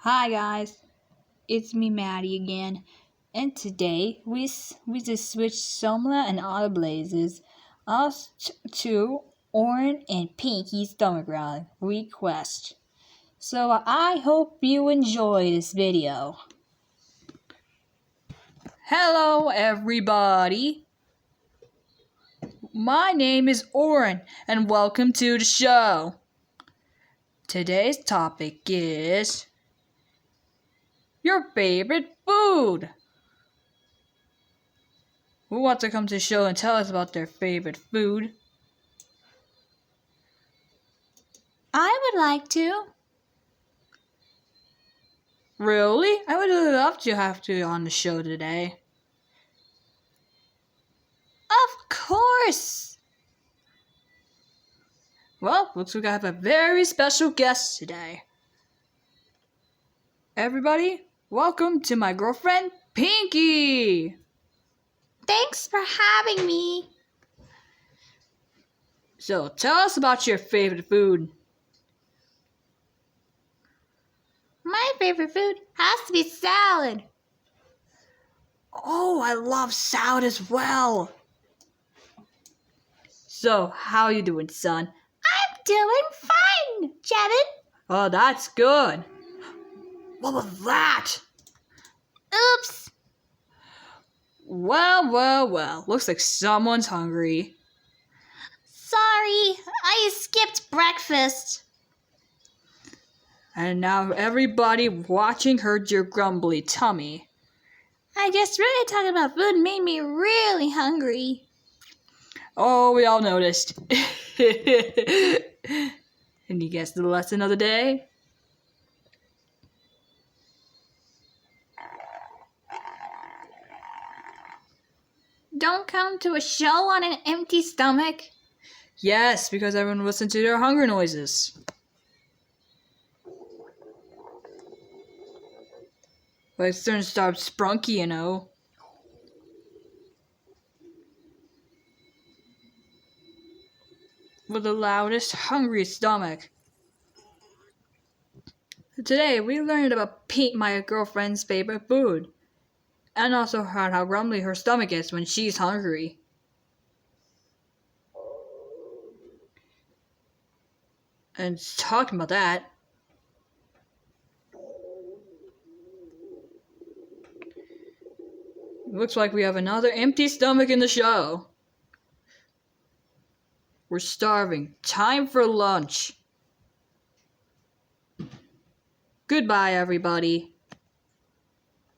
Hi guys, it's me Maddie again, and today we just switched Somla and Auto Blazes us to Oren and Pinky's stomach growling request. So I hope you enjoy this video. Hello everybody, my name is Oren and welcome to the show. Today's topic is your favorite food. Who wants to come to the show and tell us about their favorite food? I would like to. Really? I would love to have you on the show today. Of course! Well, looks like I have a very special guest today. Everybody, welcome to my girlfriend, Pinky! Thanks for having me. So, tell us about your favorite food. My favorite food has to be salad. Oh, I love salad as well. So, how you doing, son? I'm doing fine, Jevin. Oh, that's good. What was that? Oops. Well. Looks like someone's hungry. Sorry, I skipped breakfast. And now everybody watching heard your grumbly tummy. I guess really talking about food made me really hungry. Oh, we all noticed. And you guess the lesson of the day? Don't come to a show on an empty stomach. Yes, because everyone listened to their hunger noises. Like it's starting to start sprunky, you know. With the loudest, hungriest stomach. Today, we learned about Pete, my girlfriend's favorite food. And also heard how grumbly her stomach is when she's hungry. And talking about that, looks like we have another empty stomach in the show. We're starving. Time for lunch. Goodbye, everybody.